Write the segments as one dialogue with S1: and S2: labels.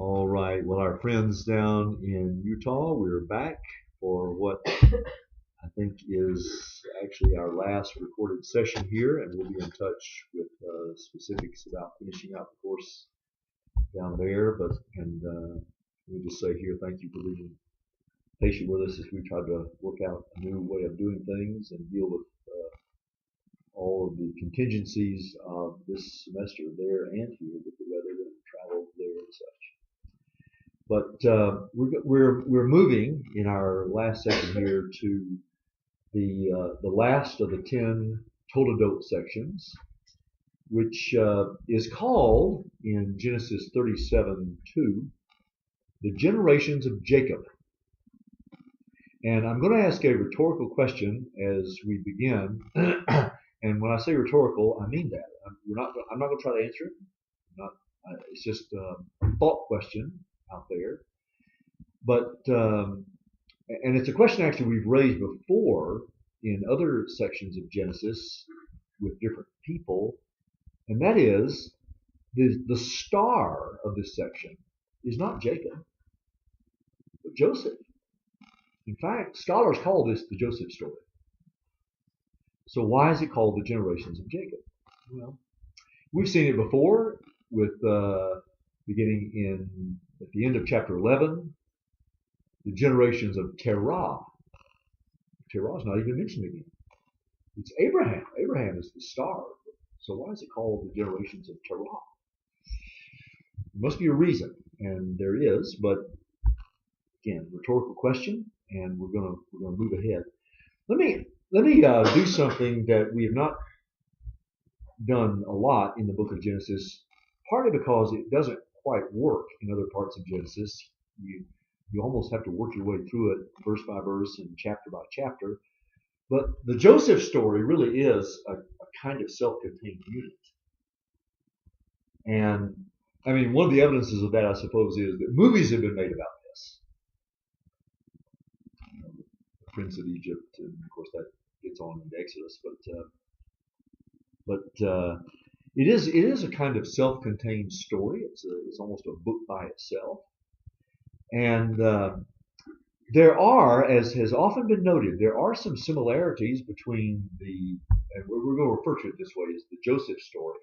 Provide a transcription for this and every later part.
S1: All right. Well, our friends down in Utah, we're back for what I think is actually our last recorded session here, and we'll be in touch with specifics about finishing out the course down there. Let me just say here, thank you for being patient with us as we tried to work out a new way of doing things and deal with all of the contingencies of this semester there and here with the weather and travel there and such. But we're moving in our last section here to the last of the 10 toledot sections, which is called in Genesis 37:2 the generations of Jacob. And I'm going to ask a rhetorical question as we begin. And when I say rhetorical, I mean that. I'm not going to try to answer it. It's just a thought question out there. But and it's a question actually we've raised before in other sections of Genesis with different people, and that is the star of this section is not Jacob, but Joseph. In fact, scholars call this the Joseph story. So why is it called the generations of Jacob? Well, we've seen it before with beginning at the end of chapter 11, the generations of Terah. Terah is not even mentioned again. It's Abraham. Abraham is the star. So why is it called the generations of Terah? There must be a reason, and there is. But again, rhetorical question, and we're gonna move ahead. Let me do something that we have not done a lot in the book of Genesis, partly because it doesn't quite work in other parts of Genesis. You almost have to work your way through it verse by verse and chapter by chapter. But the Joseph story really is a kind of self-contained unit. And I mean, one of the evidences of that, I suppose, is that movies have been made about this. The Prince of Egypt, and of course that gets on in Exodus. But it is a kind of self-contained story. It's almost a book by itself. And there are, as has often been noted, there are some similarities between and we're going to refer to it this way, as the Joseph story.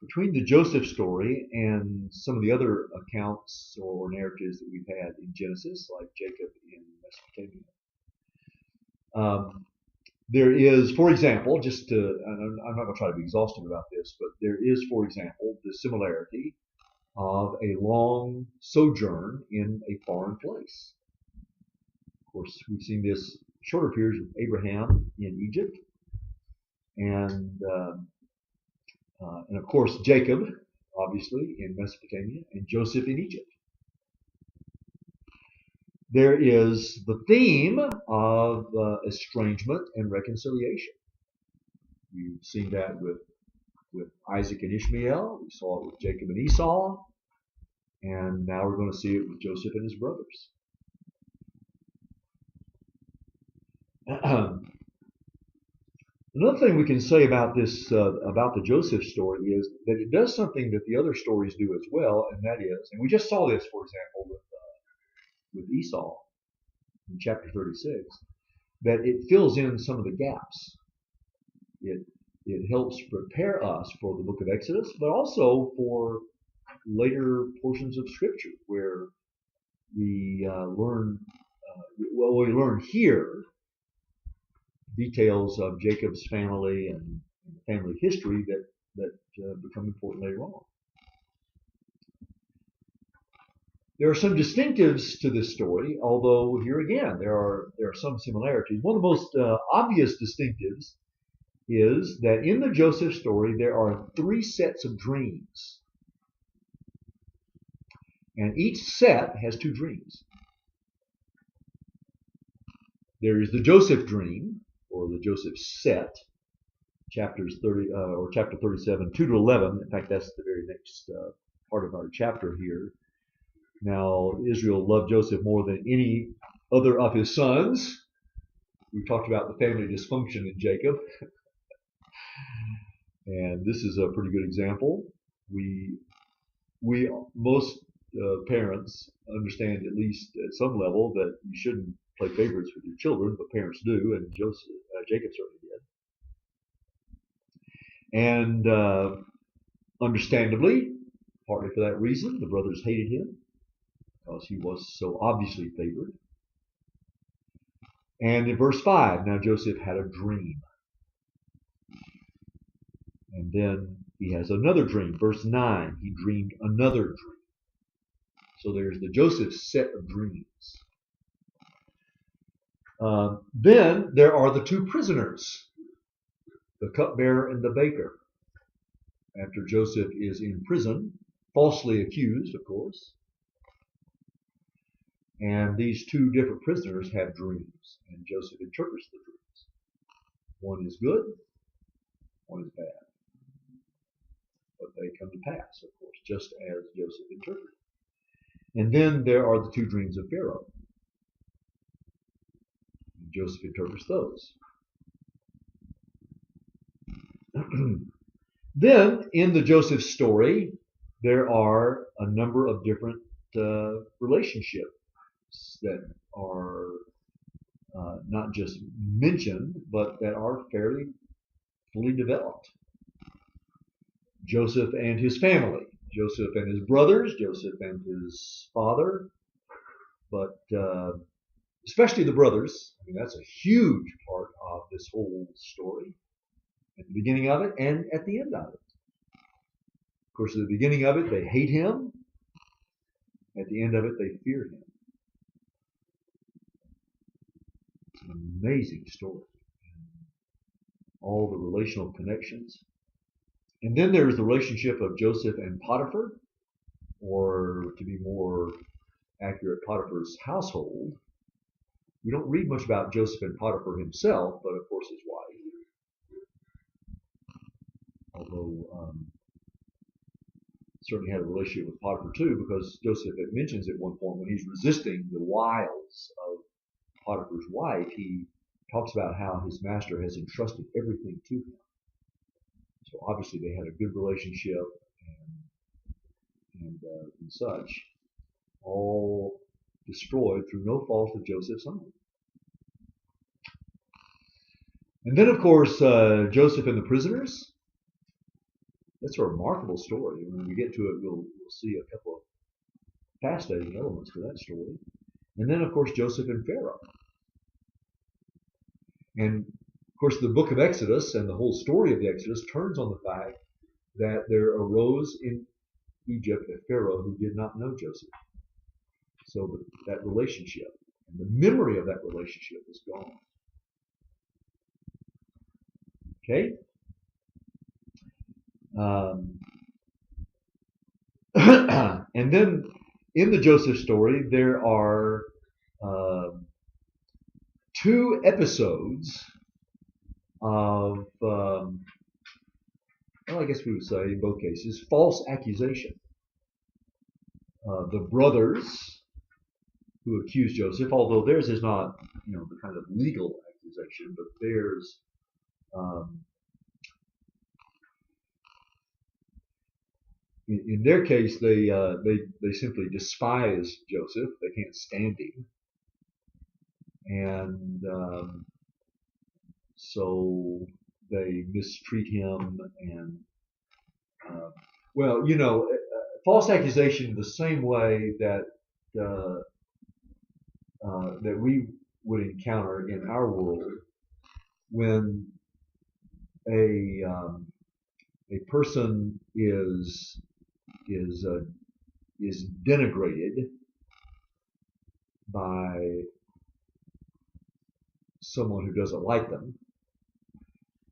S1: Between the Joseph story and some of the other accounts or narratives that we've had in Genesis, like Jacob in Mesopotamia. There is, for example, I'm not going to try to be exhaustive about this, but there is, for example, the similarity of a long sojourn in a foreign place. Of course, we've seen this shorter periods with Abraham in Egypt, and of course Jacob, obviously, in Mesopotamia, and Joseph in Egypt. There is the theme of estrangement and reconciliation. We've seen that with Isaac and Ishmael. We saw it with Jacob and Esau. And now we're going to see it with Joseph and his brothers. Another thing we can say about this, about the Joseph story, is that it does something that the other stories do as well, and that is, and we just saw this, for example, with Esau in chapter 36, that it fills in some of the gaps. It helps prepare us for the book of Exodus, but also for later portions of Scripture where we learn here details of Jacob's family and family history that become important later on. There are some distinctives to this story, although here again there are some similarities. One of the most obvious distinctives is that in the Joseph story there are 3 sets of dreams. And each set has 2 dreams. There is the Joseph dream, or the Joseph set, chapters 30 or chapter 37, 2 to 11. In fact, that's the very next part of our chapter here. Now, Israel loved Joseph more than any other of his sons. We talked about the family dysfunction in Jacob. And this is a pretty good example. parents understand at least at some level that you shouldn't play favorites with your children, but parents do, and Jacob certainly did. And understandably, partly for that reason, the brothers hated him because he was so obviously favored. And in verse 5, now Joseph had a dream. And then he has another dream. Verse 9, he dreamed another dream. So there's the Joseph set of dreams. Then there are the two prisoners, the cupbearer and the baker. After Joseph is in prison, falsely accused, of course. And these two different prisoners have dreams, and Joseph interprets the dreams. One is good, one is bad. But they come to pass, of course, just as Joseph interpreted. And then there are the two dreams of Pharaoh. And Joseph interprets those. Then, in the Joseph story, there are a number of different relationships that are not just mentioned, but that are fairly fully developed. Joseph and his family, Joseph and his brothers, Joseph and his father, but especially the brothers. I mean, that's a huge part of this whole story, at the beginning of it and at the end of it. Of course, at the beginning of it, they hate him. At the end of it, they fear him. It's an amazing story. All the relational connections. And then there's the relationship of Joseph and Potiphar, or to be more accurate, Potiphar's household. We don't read much about Joseph and Potiphar himself, but of course his wife. Although certainly had a relationship with Potiphar too, because Joseph mentions at one point when he's resisting the wiles of Potiphar's wife, he talks about how his master has entrusted everything to him. So obviously they had a good relationship and such, all destroyed through no fault of Joseph's own. And then, of course, Joseph and the prisoners. That's a remarkable story. When we get to it, we'll see a couple of fascinating elements to that story. And then, of course, Joseph and Pharaoh. And, of course, the book of Exodus and the whole story of the Exodus turns on the fact that there arose in Egypt a Pharaoh who did not know Joseph. So that relationship and the memory of that relationship is gone. Okay? And then in the Joseph story, there are two episodes of, well, I guess we would say in both cases, false accusation. The brothers who accuse Joseph, although theirs is not, the kind of legal accusation, but theirs in their case, they simply despise Joseph. They can't stand him, and so they mistreat him. And false accusation the same way that that we would encounter in our world when a person is denigrated by someone who doesn't like them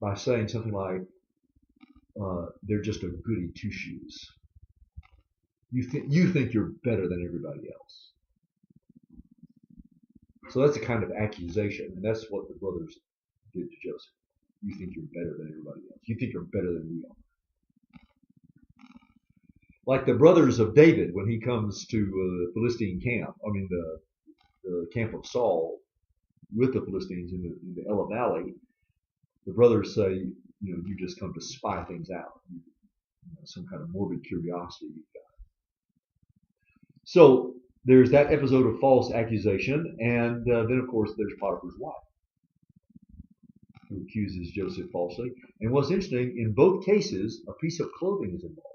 S1: by saying something like, they're just a goody two-shoes. You think you're better than everybody else. So that's a kind of accusation, and that's what the brothers did to Joseph. You think you're better than everybody else. You think you're better than we are. Like the brothers of David when he comes to the Philistine camp, the camp of Saul with the Philistines in the Elah Valley, the brothers say, you just come to spy things out. Some kind of morbid curiosity you've got. So there's that episode of false accusation, and then of course there's Potiphar's wife, who accuses Joseph falsely. And what's interesting, in both cases, a piece of clothing is involved.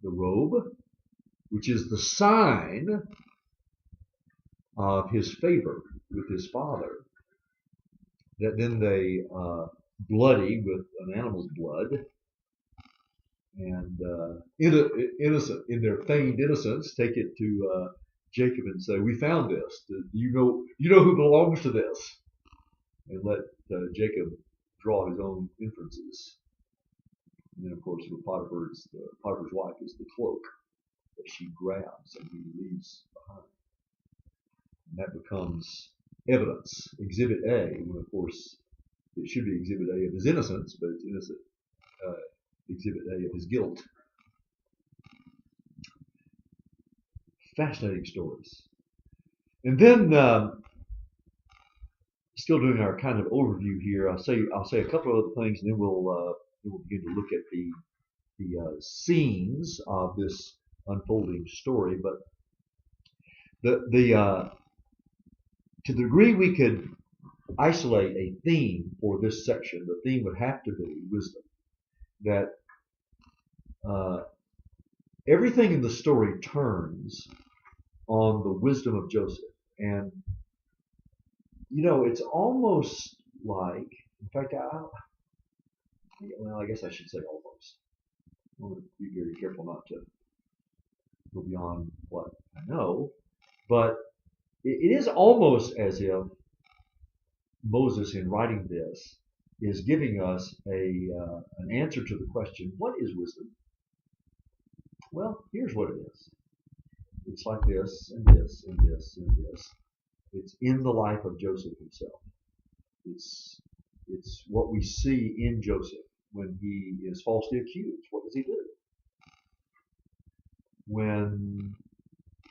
S1: The robe, which is the sign of his favor with his father, that then they bloody with an animal's blood, and innocent in their feigned innocence, take it to Jacob and say, "We found this. You know who belongs to this," and let Jacob draw his own inferences. And then, of course, with Potiphar's wife is the cloak that she grabs and he leaves behind. And that becomes evidence, Exhibit A, when, of course, it should be Exhibit A of his innocence, but it's innocent Exhibit A of his guilt. Fascinating stories. And then, still doing our kind of overview here, I'll say a couple of other things, and then we'll begin to look at the scenes of this unfolding story. But to the degree we could isolate a theme for this section, the theme would have to be wisdom. That everything in the story turns on the wisdom of Joseph. And, it's almost like, in fact, I guess I should say almost. I want to be very careful not to go beyond what I know. But it is almost as if Moses, in writing this, is giving us an answer to the question, what is wisdom? Well, here's what it is. It's like this, and this, and this, and this. It's in the life of Joseph himself. It's what we see in Joseph when he is falsely accused. What does he do? When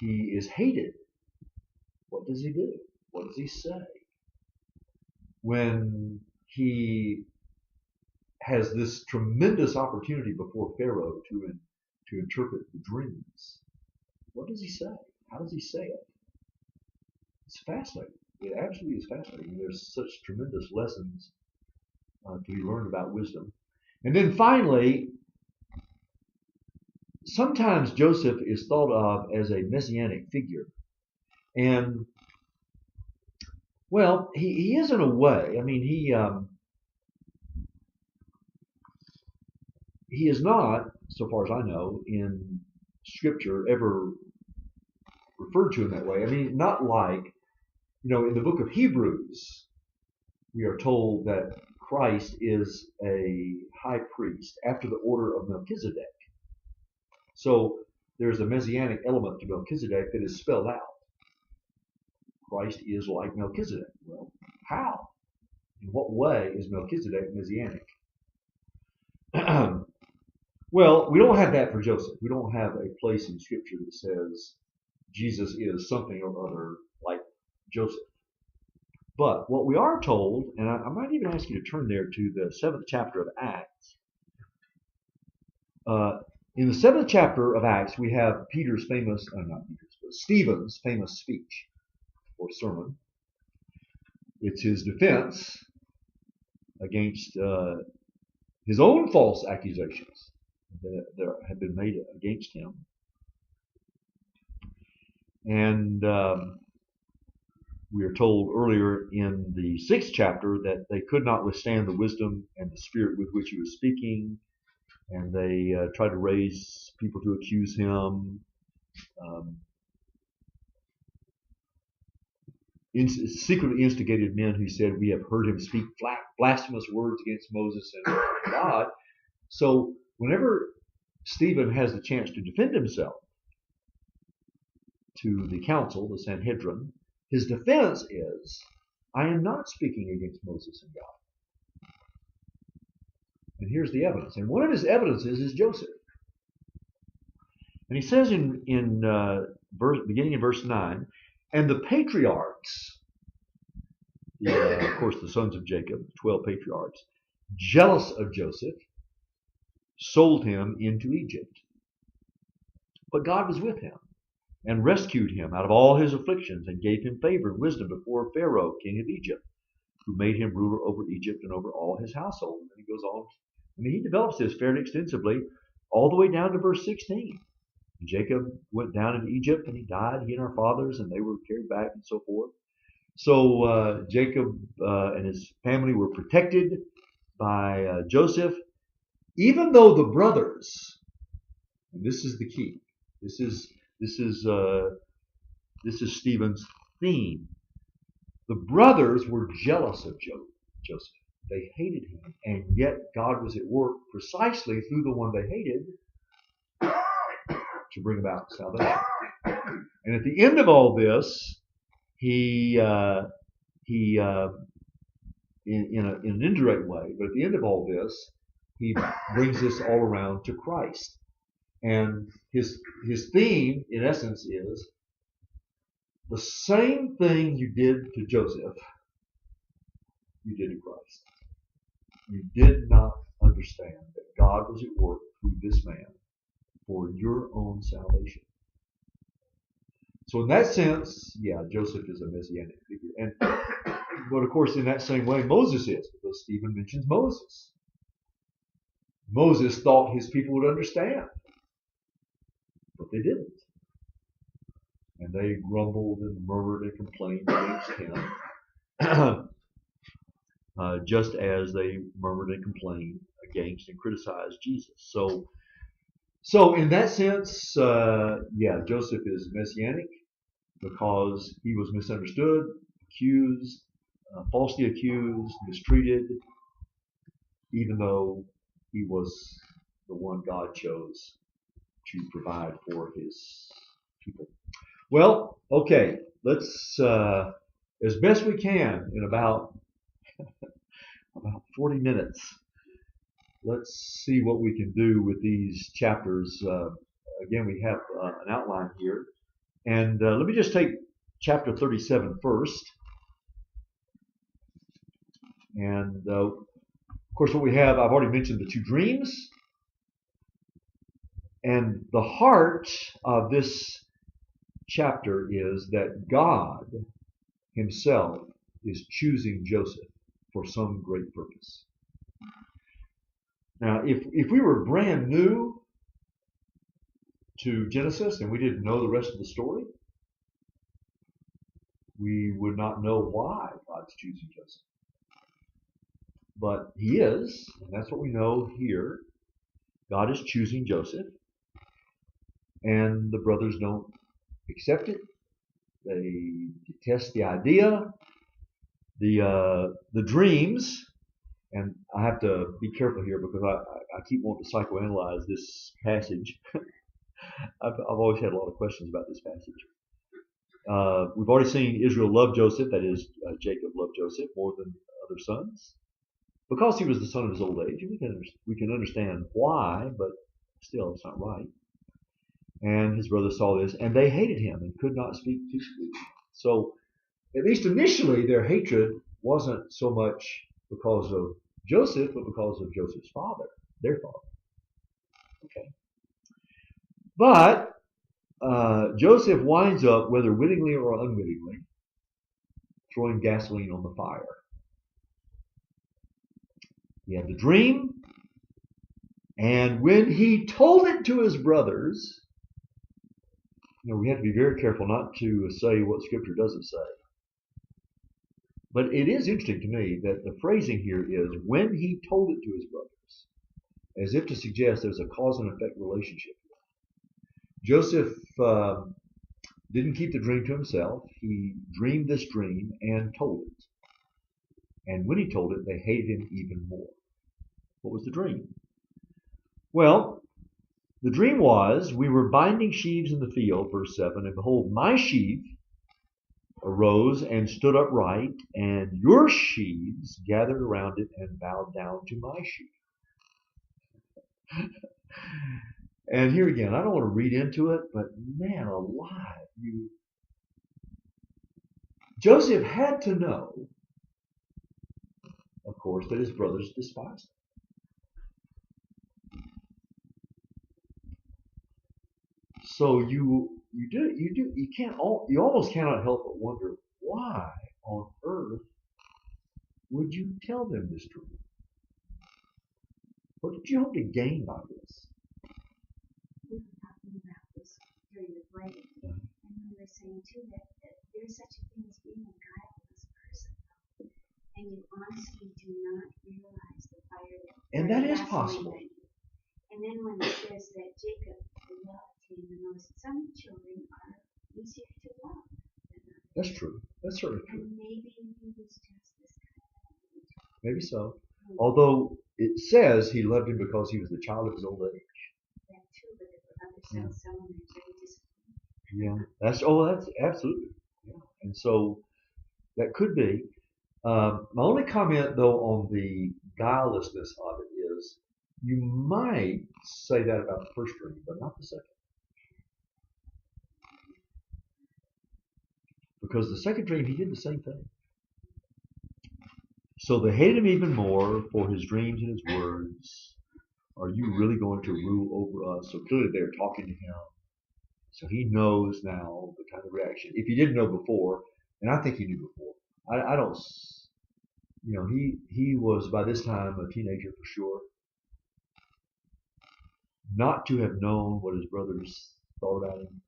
S1: he is hated, what does he do? What does he say? When he has this tremendous opportunity before Pharaoh to interpret the dreams, what does he say? How does he say it? It's fascinating. It absolutely is fascinating. There's such tremendous lessons to be learned about wisdom. And then finally, sometimes Joseph is thought of as a messianic figure. And, well, he is in a way. I mean, he is not, so far as I know, in Scripture ever referred to in that way. I mean, not like, in the book of Hebrews, we are told that Christ is a high priest after the order of Melchizedek. So there's a messianic element to Melchizedek that is spelled out. Christ is like Melchizedek. Well, how? In what way is Melchizedek messianic? Well, we don't have that for Joseph. We don't have a place in Scripture that says Jesus is something or other like Joseph. But what we are told, and I might even ask you to turn there to the 7th chapter of Acts. In the 7th chapter of Acts, we have Stephen's famous speech or sermon. It's his defense against his own false accusations that have been made against him. And we are told earlier in the 6th chapter that they could not withstand the wisdom and the spirit with which he was speaking, and they tried to raise people to accuse him. Secretly instigated men who said, "We have heard him speak blasphemous words against Moses and God." So whenever Stephen has the chance to defend himself to the council, the Sanhedrin, his defense is, "I am not speaking against Moses and God." And here's the evidence. And one of his evidences is Joseph. And he says beginning in verse 9, "And the patriarchs," of course the sons of Jacob, 12 patriarchs, "jealous of Joseph, sold him into Egypt." But God was with him and rescued him out of all his afflictions and gave him favor and wisdom before Pharaoh, king of Egypt, who made him ruler over Egypt and over all his household. And he goes on. I mean, he develops this fairly extensively all the way down to verse 16. Jacob went down into Egypt and he died, he and our fathers, and they were carried back and so forth. So Jacob and his family were protected by Joseph, even though the brothers, and this is the key, this is Stephen's theme. The brothers were jealous of Joseph. They hated him, and yet God was at work precisely through the one they hated to bring about salvation. And at the end of all this, he in an indirect way, but at the end of all this, he brings this all around to Christ. And his theme, in essence, is the same thing you did to Joseph, you did to Christ. You did not understand that God was at work through this man for your own salvation. So in that sense, yeah, Joseph is a messianic figure. But of course, in that same way, Moses is, because Stephen mentions Moses. Moses thought his people would understand, but they didn't. And they grumbled and murmured and complained against him, just as they murmured and complained against and criticized Jesus. So in that sense, yeah, Joseph is messianic because he was misunderstood, accused, falsely accused, mistreated, even though he was the one God chose to provide for his people. Well, okay, let's, as best we can in about 40 minutes, let's see what we can do with these chapters. Again, we have an outline here. And let me just take chapter 37 first. And of course, what we have, I've already mentioned the two dreams. And the heart of this chapter is that God himself is choosing Joseph for some great purpose. Now, if we were brand new to Genesis and we didn't know the rest of the story, we would not know why God's choosing Joseph. But he is, and that's what we know here. God is choosing Joseph, and the brothers don't accept it. They detest the idea, the dreams, and I have to be careful here because I keep wanting to psychoanalyze this passage. I've always had a lot of questions about this passage. We've already seen Israel love Joseph, that is, Jacob loved Joseph more than other sons, because he was the son of his old age. We can understand why, but still, it's not right. And his brothers saw this, and they hated him and could not speak peaceably. So, at least initially, their hatred wasn't so much because of Joseph, but because of Joseph's father, their father. Okay. But Joseph winds up, whether wittingly or unwittingly, throwing gasoline on the fire. He had the dream, and when he told it to his brothers, we have to be very careful not to say what Scripture doesn't say. But it is interesting to me that the phrasing here is, when he told it to his brothers, as if to suggest there's a cause and effect relationship. Joseph didn't keep the dream to himself. He dreamed this dream and told it. And when he told it, they hated him even more. What was the dream? Well, the dream was, we were binding sheaves in the field, verse 7, and behold, my sheaf arose and stood upright, and your sheaves gathered around it and bowed down to my sheaf. And here again, I don't want to read into it, but man alive, Joseph had to know, of course, that his brothers despised him. So you almost cannot help but wonder why on earth would you tell them this dream? What did you hope to gain by this?
S2: We were talking about this during the break, and we were saying too that there's such a thing as being a guileless person, and you honestly do not realize the fire
S1: And
S2: that
S1: that is
S2: gasoline
S1: possible.
S2: that you. And then when it says that Jacob loved him the most, some children are easier to love than others.
S1: That's true. That's certainly true.
S2: And maybe he was just this kind of individual.
S1: Maybe so. Although it says he loved him because he was the child of his old age.
S2: That too, but there were other sons, some of them very disappointed.
S1: Yeah. That's absolutely. Yeah. And so that could be. My only comment though on the guilelessness of it is you might say that about the first dream, but not the second. Because the second dream he did the same thing. So they hated him even more for his dreams and his words. Are you really going to rule over us? So clearly they're talking to him. So he knows now the kind of reaction. If he didn't know before, and I think he knew before, I don't, he was by this time a teenager for sure. Not to have known what his brothers thought about him,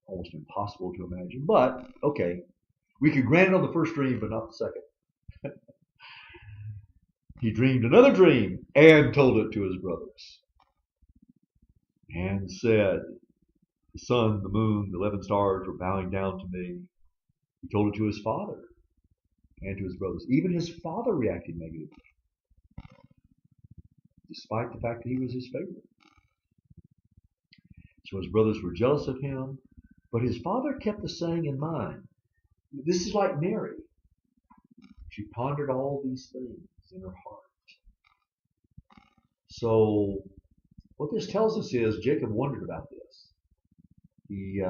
S1: almost impossible to imagine. But okay, we could grant it on the first dream, but not the second. He dreamed another dream and told it to his brothers, and said, "The sun, the moon, the 11 stars were bowing down to me." He told it to his father and to his brothers. Even his father reacted negatively, despite the fact that he was his favorite. So his brothers were jealous of him, but his father kept the saying in mind. This is like Mary. She pondered all these things in her heart. So what this tells us is Jacob wondered about this. He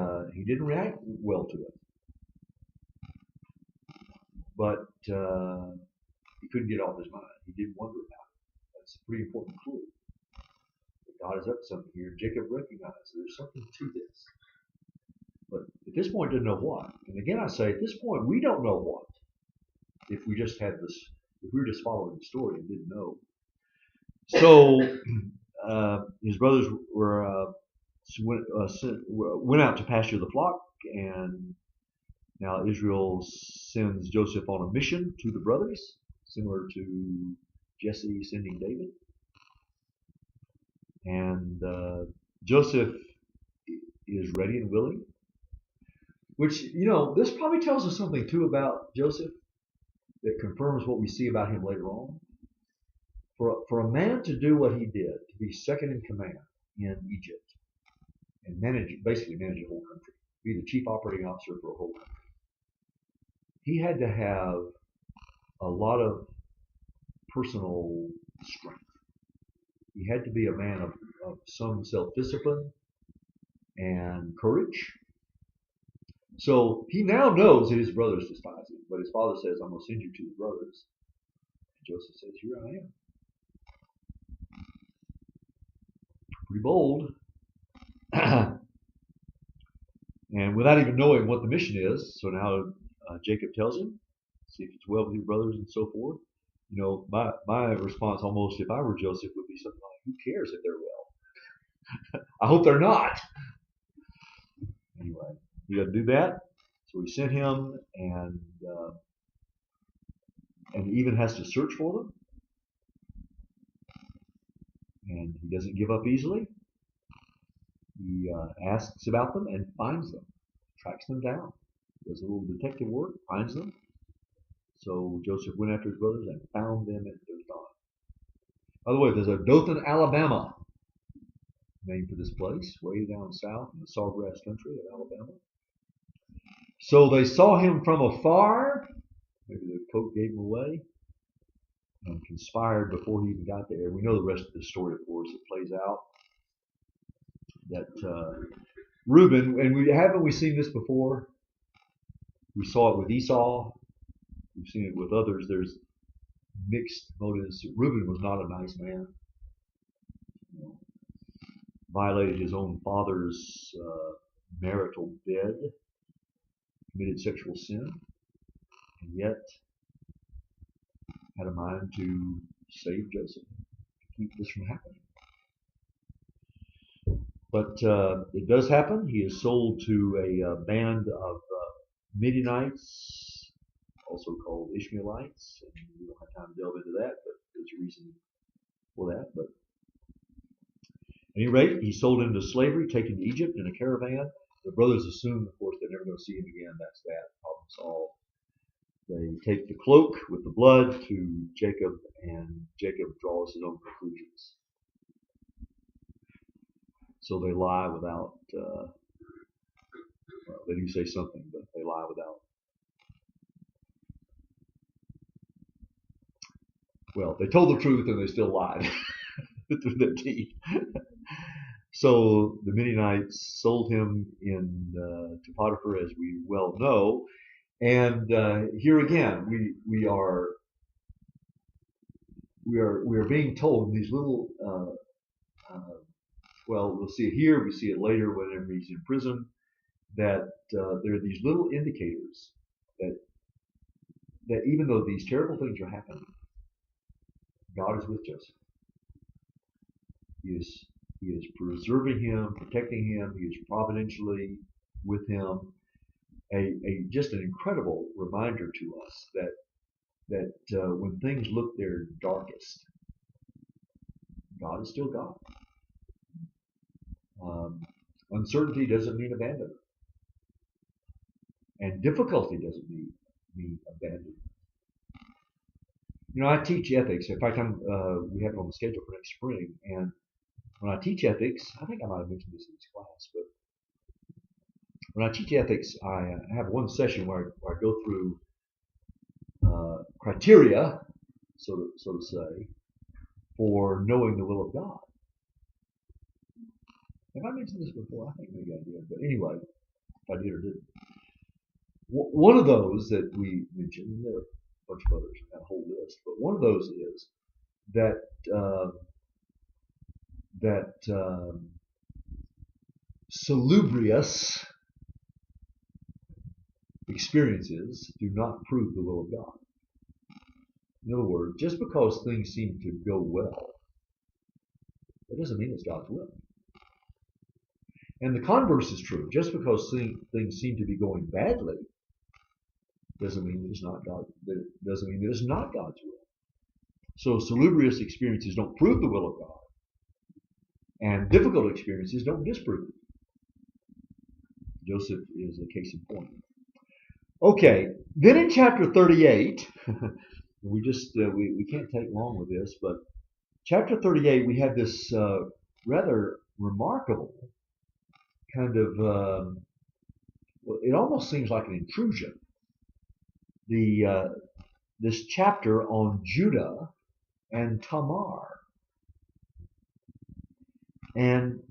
S1: didn't react well to it, but he couldn't get it off his mind. He did wonder about it. That's a pretty important clue. That God is up to something here. Jacob recognized there's something to this, but at this point didn't know what. And again, I say at this point we don't know what. If we just had this, if we were just following the story and didn't know. So his brothers went out to pasture the flock, and now Israel sends Joseph on a mission to the brothers, similar to Jesse sending David. And Joseph is ready and willing, which, this probably tells us something too about Joseph that confirms what we see about him later on. For a man to do what he did, to be second in command in Egypt and basically manage a whole country, be the chief operating officer for a whole country, he had to have a lot of personal strength. He had to be a man of some self-discipline and courage. So he now knows that his brothers despise him, but his father says, "I'm going to send you to the brothers." And Joseph says, "Here I am." Pretty bold. And without even knowing what the mission is, so now Jacob tells him, see if it's well with your brothers and so forth. My response almost, if I were Joseph, would be something like, who cares if they're well? I hope they're not. Anyway, he had to do that. So he sent him and even has to search for them. And he doesn't give up easily. He asks about them and finds them, tracks them down, does a little detective work, finds them. So Joseph went after his brothers and found them at Dothan. By the way, there's a Dothan, Alabama, name for this place, way down south in the sawgrass country of Alabama. So they saw him from afar. Maybe the coat gave him away, and conspired before he even got there. We know the rest of the story, of course. It plays out that Reuben, and haven't we seen this before? We saw it with Esau. We've seen it with others. There's mixed motives. Reuben was not a nice man. violated his own father's marital bed, committed sexual sin, and yet had a mind to save Joseph, to keep this from happening. But it does happen. He is sold to a band of Midianites, also called Ishmaelites. And we don't have time to delve into that, but there's a reason for that. But at any rate, he's sold into slavery, taken to Egypt in a caravan. The brothers assume, of course, they're never going to see him again. That's that. Problem solved. They take the cloak with the blood to Jacob, and Jacob draws his own conclusions. So they lie without, they do say something, but they lie without. Well, they told the truth and they still lied through their teeth. So the Midianites sold him to Potiphar, as we well know. And here again, we are being told these little. Well, we'll see it here. We see it later whenever he's in prison. That there are these little indicators that even though these terrible things are happening, God is with Joseph. He is preserving him, protecting him. He is providentially with him. Just an incredible reminder to us that when things look their darkest, God is still God. Uncertainty doesn't mean abandonment, and difficulty doesn't mean abandonment. You know, I teach ethics. In fact, we have it on the schedule for next spring, and when I teach ethics, I think I might have mentioned this in this class, but when I teach ethics, I have one session where I go through criteria, so to say, for knowing the will of God. Have I mentioned this before? I think maybe I did, but anyway, if I did or didn't. One of those that we mentioned, and there are a bunch of others, I've got a whole list, but one of those is that salubrious experiences do not prove the will of God. In other words, just because things seem to go well, that doesn't mean it's God's will. And the converse is true. Just because things seem to be going badly doesn't mean that it's not God. That doesn't mean that it's not God's will. So salubrious experiences don't prove the will of God, and difficult experiences don't disprove it. Joseph is a case in point. Okay, then in chapter 38, we can't take long with this, but chapter 38 we have this rather remarkable kind of, well, it almost seems like an intrusion. This chapter on Judah and Tamar. And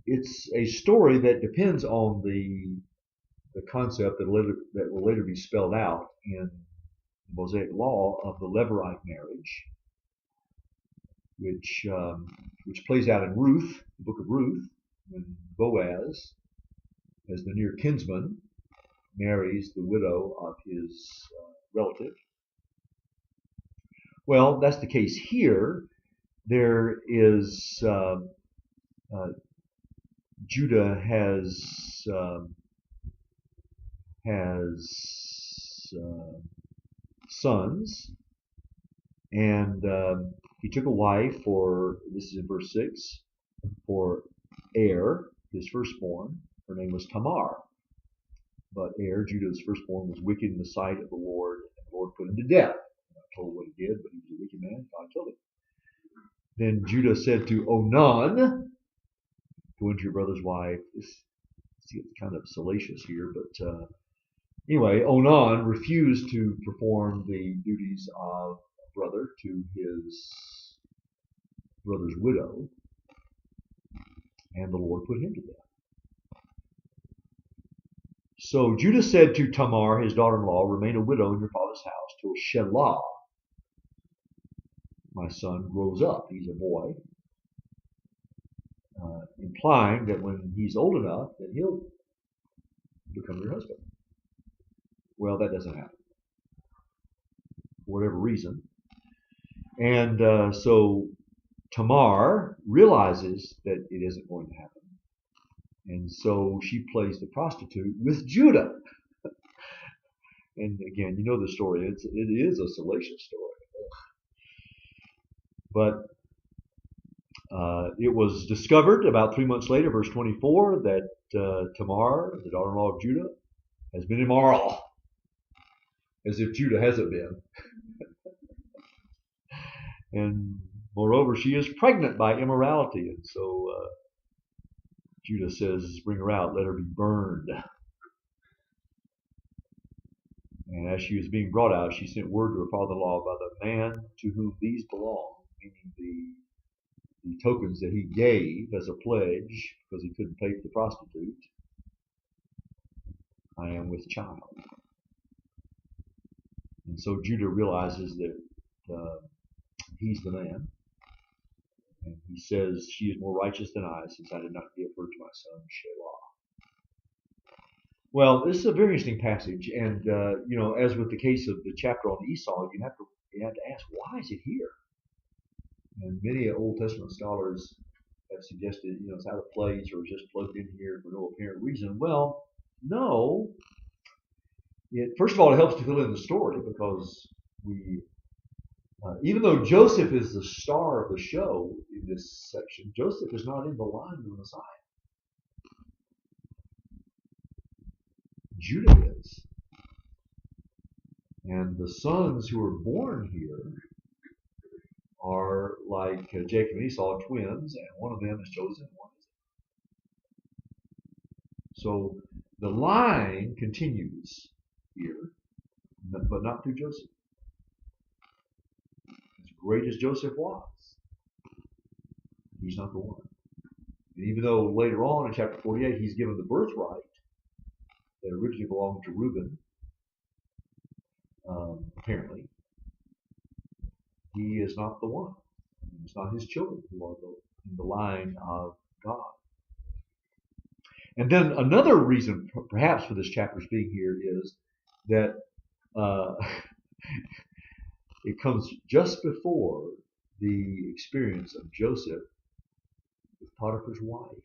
S1: it's a story that depends on the concept that will later be spelled out in the Mosaic Law of the Levirate marriage, which plays out in Ruth, the book of Ruth, when Boaz, as the near kinsman, marries the widow of his relative. Well, that's the case here. There is Judah has sons, and he took a wife for, this is in verse 6, for his firstborn. Her name was Tamar. But Judah's firstborn, was wicked in the sight of the Lord, and the Lord put him to death. I'm not told what he did, but he was a wicked man. God killed him. Then Judah said to Onan, go into your brother's wife. It's kind of salacious here, but anyway, Onan refused to perform the duties of a brother to his brother's widow, and the Lord put him to death. So Judah said to Tamar, his daughter-in-law, remain a widow in your father's house till Shelah, my son, grows up. He's a boy. implying that when he's old enough, that he'll become your husband. Well, that doesn't happen for whatever reason. And so Tamar realizes that it isn't going to happen. And so she plays the prostitute with Judah. And again, you know the story. It is a salacious story. But it was discovered about 3 months later, verse 24, that Tamar, the daughter-in-law of Judah, has been immoral. As if Judah hasn't been. And moreover, she is pregnant by immorality. And so Judah says, bring her out, let her be burned. And as she was being brought out, she sent word to her father-in-law by the man to whom these belong, meaning the tokens that he gave as a pledge because he couldn't pay for the prostitute. I am with child. And so Judah realizes that he's the man. And he says, she is more righteous than I, since I did not give her to my son Shelah. Well, this is a very interesting passage, and as with the case of the chapter on Esau, you have to ask, why is it here? And many Old Testament scholars have suggested, it's out of place or just plugged in here for no apparent reason. Well, no. First of all, it helps to fill in the story because even though Joseph is the star of the show in this section, Joseph is not in the line of the Messiah. Judah is. And the sons who are born here are like Jacob and Esau, twins, and one of them is chosen, and one isn't. So the line continues here, but not through Joseph. As great as Joseph was, he's not the one. And even though later on in chapter 48 he's given the birthright that originally belonged to Reuben, apparently, he is not the one. It's not his children who are in the line of God. And then another reason, perhaps, for this chapter's being here is that it comes just before the experience of Joseph with Potiphar's wife.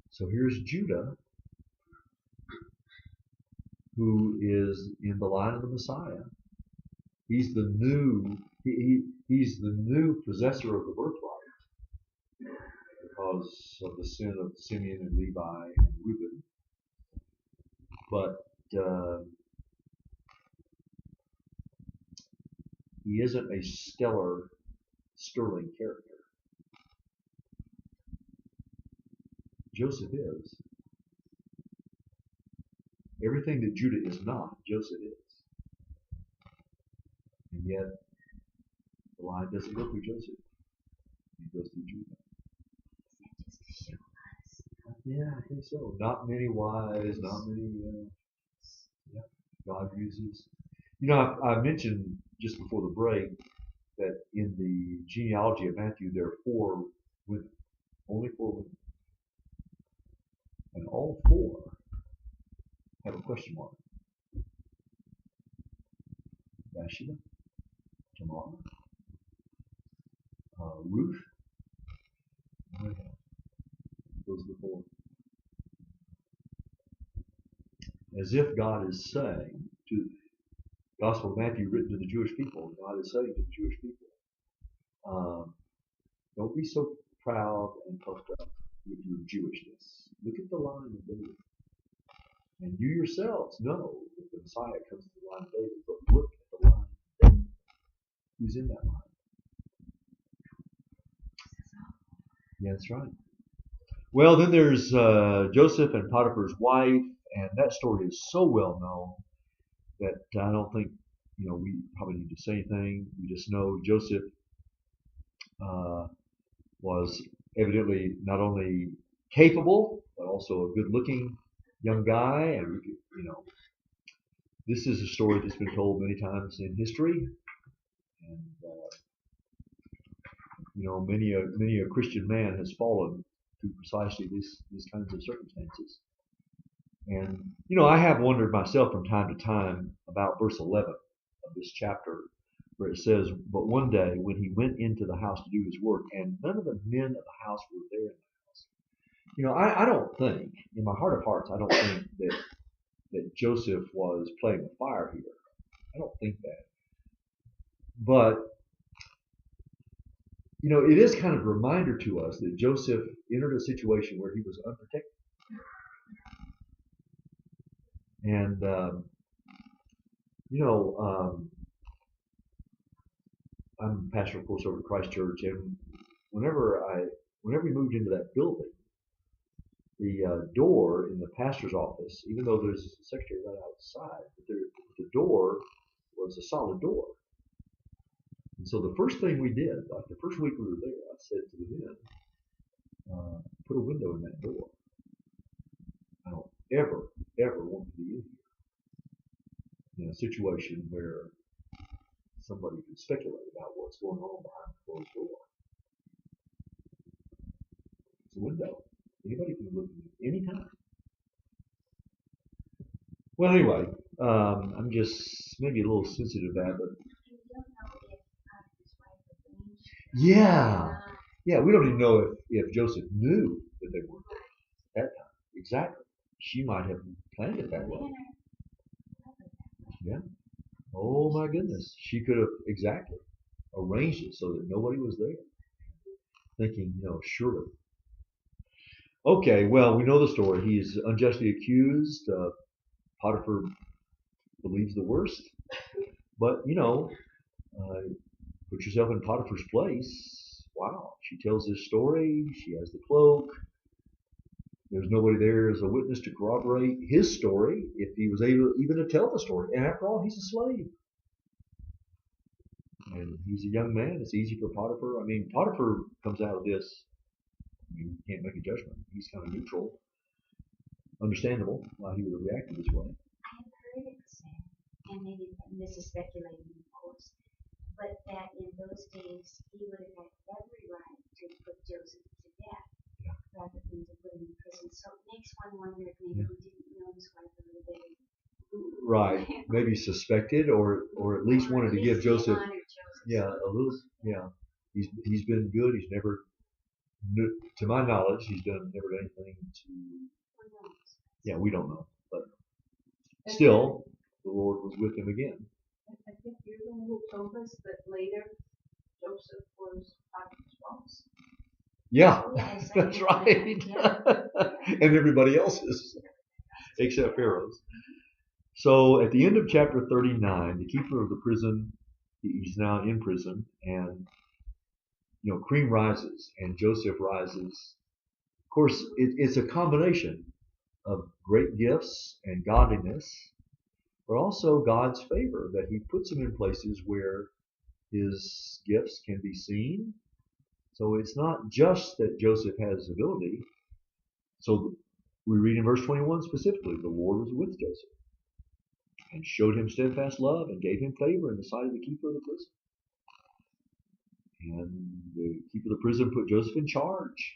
S1: So here's Judah, who is in the line of the Messiah. He's the new he's the new possessor of the birthright because of the sin of Simeon and Levi and Reuben. But he isn't a sterling character. Joseph is. Everything that Judah is not, Joseph is. And yet, the line doesn't go through Joseph. It goes through Judah.
S2: Is that just to show us?
S1: Yeah, I think so. Not many wise, not many God uses. I mentioned just before the break that in the genealogy of Matthew there are 4 women. Only 4 women. And all 4 have a question mark. Bathsheba, Tamar, Ruth, and Rahab. Those are the 4. As if God is saying to the Gospel of Matthew written to the Jewish people, God is saying to the Jewish people, don't be so proud and puffed up with your Jewishness. Look at the line of David. And you yourselves know that the Messiah comes to the line of David, but look at the line of David. Who's in that line? Yeah, that's right. Well, then there's Joseph and Potiphar's wife, and that story is so well known that I don't think we probably need to say anything. We just know Joseph was evidently not only capable but also a good-looking young guy, and this is a story that's been told many times in history, and many a Christian man has fallen through precisely these kinds of circumstances. And I have wondered myself from time to time about verse 11 of this chapter, where it says, "But one day when he went into the house to do his work, and none of the men of the house were there in the house." I don't think, in my heart of hearts, I don't think that Joseph was playing with fire here. I don't think that. But it is kind of a reminder to us that Joseph entered a situation where he was unprotected. And, I'm pastor, of course, over at Christ Church, and whenever we moved into that building, the door in the pastor's office, even though there's a secretary right outside, the door was a solid door. And so the first thing we did, like the first week we were there, I said to the men, put a window in that door. I don't ever want to be in a situation where somebody can speculate about what's going on behind the closed door. It's a window. Anybody can look in anytime. Well, anyway, I'm just maybe a little sensitive to that, but yeah, we don't even know if Joseph knew that they were there at that time. Exactly. She might have planned it that way. Yeah. Oh my goodness. She could have exactly arranged it so that nobody was there. Thinking, surely. Okay, well, we know the story. He is unjustly accused. Potiphar believes the worst. But, put yourself in Potiphar's place. Wow. She tells this story. She has the cloak. There's nobody there as a witness to corroborate his story, if he was able even to tell the story. And after all, he's a slave. And he's a young man. It's easy for Potiphar. I mean, Potiphar comes out of this. You can't make a judgment. He's kind of neutral. Understandable why he would have reacted this way.
S2: I've heard it said, and maybe this is speculating, of course, but that in those days he would have had every right to put Joseph to death rather than to put him in prison. So it makes one wonder if maybe he didn't know his wife a little bit.
S1: Right. Maybe suspected or at least wanted to give Joseph. Yeah, a little. Yeah. He's been good. He's never, to my knowledge, he's never done anything to. Yeah, we don't know, but still, the Lord was with him again.
S3: I think you're the one who told us that later Joseph was Potiphar's boss.
S1: Yeah, that's right. And everybody else is, except Pharaoh's. So at the end of chapter 39, the keeper of the prison, he's now in prison, and Cream rises and Joseph rises. Of course, it's a combination of great gifts and godliness, but also God's favor that he puts him in places where his gifts can be seen. So it's not just that Joseph has ability. So we read in verse 21 specifically, the Lord was with Joseph and showed him steadfast love and gave him favor in the sight of the keeper of the prison. And the keeper of the prison put Joseph in charge,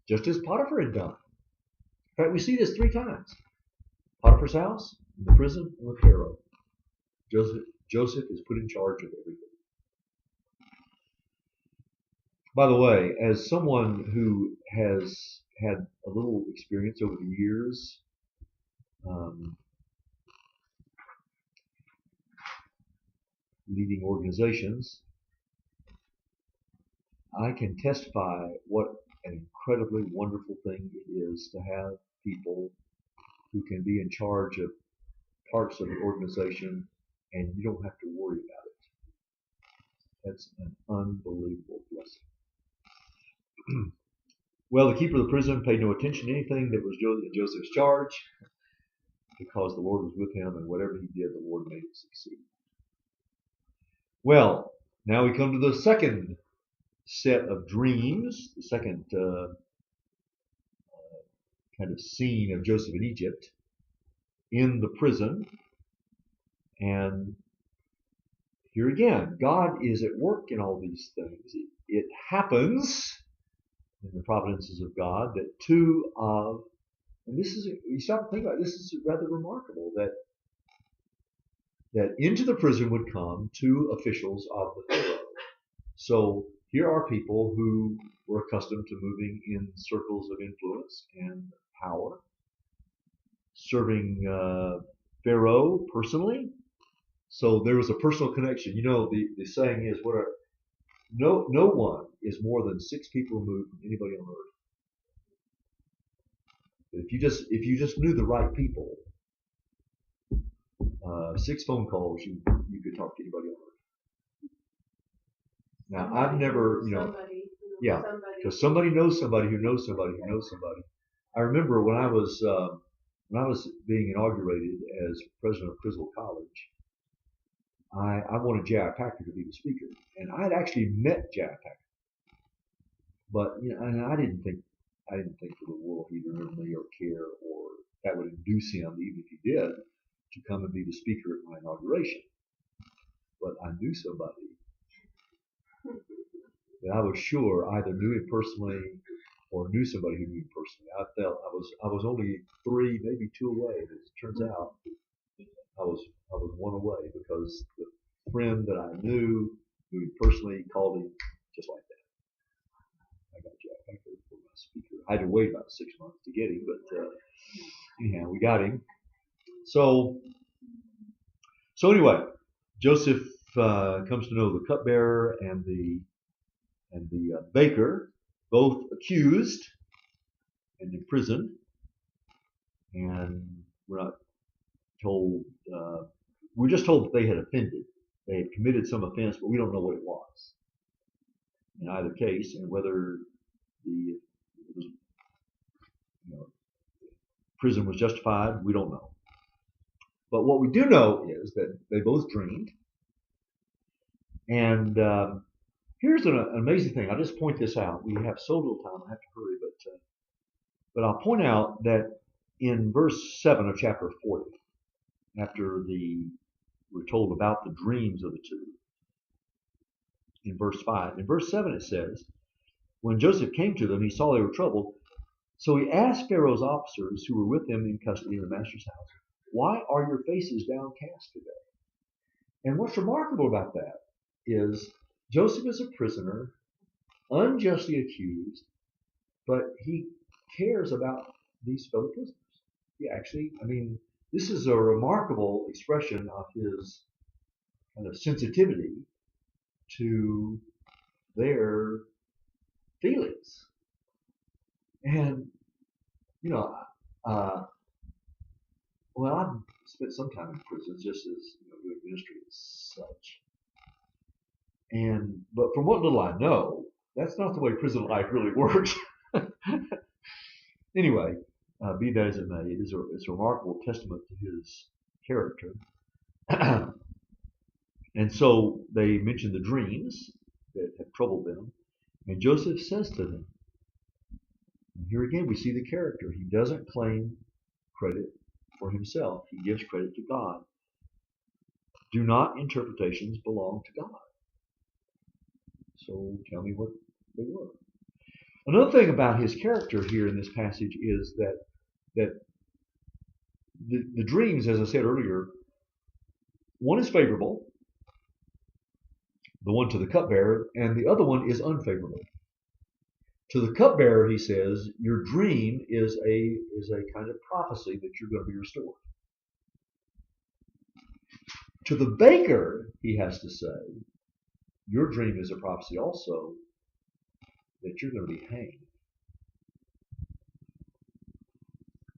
S1: just as Potiphar had done. In fact, we see this 3 times. Potiphar's house, in the prison, and with Pharaoh. Joseph is put in charge of everything. By the way, as someone who has had a little experience over the years, leading organizations, I can testify what an incredibly wonderful thing it is to have people who can be in charge of parts of the organization and you don't have to worry about it. That's an unbelievable blessing. Well, the keeper of the prison paid no attention to anything that was in Joseph's charge because the Lord was with him, and whatever he did, the Lord made it succeed. Well, now we come to the second set of dreams, the second kind of scene of Joseph in Egypt in the prison. And here again, God is at work in all these things. It happens in the providences of God that two of, and this is, you stop to think about it, this is rather remarkable, that into the prison would come two officials of the Pharaoh. So here are people who were accustomed to moving in circles of influence and power, serving Pharaoh personally. So there was a personal connection. You know, the saying is, no one is more than 6 people removed from anybody on earth. But if you just knew the right people, 6 phone calls, you could talk to anybody on earth. Now, I've never, yeah, because somebody knows somebody who knows somebody who knows somebody. I remember when I was being inaugurated as president of Criswell College, I wanted J.I. Packer to be the speaker, and I had actually met J.I. Packer, but and I didn't think for the world he'd remember me or care, or that would induce him, even if he did, to come and be the speaker at my inauguration. But I knew somebody that I was sure either knew him personally or knew somebody who knew him personally. I felt I was only 3, maybe 2 away. As it turns out, I was 1 away, because the friend that I knew who him personally called him just like that. I got Jack Packer for my speaker. I had to wait about 6 months to get him, but anyhow, we got him. So anyway, Joseph comes to know the cupbearer and the baker, both accused and imprisoned, and we're not told. We're just told that they had offended. They had committed some offense, but we don't know what it was in either case, and whether the prison was justified, we don't know. But what we do know is that they both dreamed. And here's an amazing thing. I'll just point this out. We have so little time, I have to hurry, but I'll point out that in verse 7 of chapter 40, after we're told about the dreams of the two, in verse 5. In verse 7 it says, when Joseph came to them, he saw they were troubled. So he asked Pharaoh's officers who were with him in custody in the master's house, why are your faces downcast today? And what's remarkable about that is Joseph is a prisoner, unjustly accused, but he cares about these fellow prisoners. He actually, this is a remarkable expression of his kind of sensitivity to their feelings. And, well, I've spent some time in prisons, just as doing ministry as such. But from what little I know, that's not the way prison life really works. Anyway, be that as it may, it's a remarkable testament to his character. And so they mention the dreams that have troubled them, and Joseph says to them, and here again we see the character. He doesn't claim credit for himself. He gives credit to God. Do not interpretations belong to God? So tell me what they were. Another thing about his character here in this passage is that the dreams, as I said earlier, one is favorable, the one to the cupbearer, and the other one is unfavorable. To the cupbearer, he says, your dream is a kind of prophecy that you're going to be restored. To the baker, he has to say, your dream is a prophecy also that you're going to be hanged.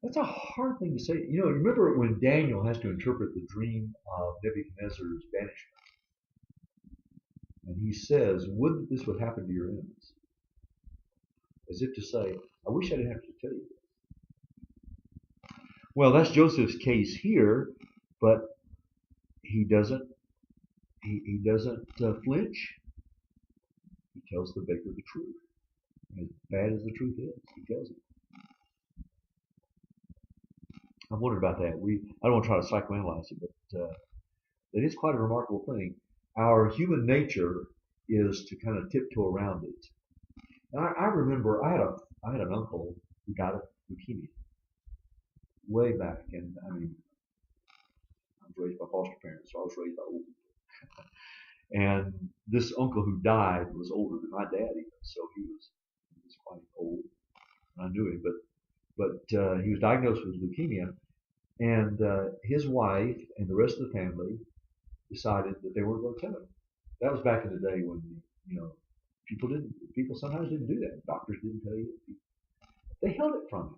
S1: That's a hard thing to say. Remember when Daniel has to interpret the dream of Nebuchadnezzar's banishment. And he says, would that this would happen to your enemies. As if to say, I wish I didn't have to tell you this. Well, that's Joseph's case here, but he doesn't flinch. He tells the baker the truth. As bad as the truth is, he tells it. I wondered about that. I don't want to try to psychoanalyze it, but it is quite a remarkable thing. our human nature is to kind of tiptoe around it. And I remember I had an uncle who died of leukemia way back, and I mean, I was raised by foster parents, so I was raised by old people. And this uncle who died was older than my dad even, so he was quite old. I knew him, but he was diagnosed with leukemia, and his wife and the rest of the family decided that they weren't going to tell him. That was back in the day when people sometimes didn't do that. Doctors didn't tell you. They held it from him.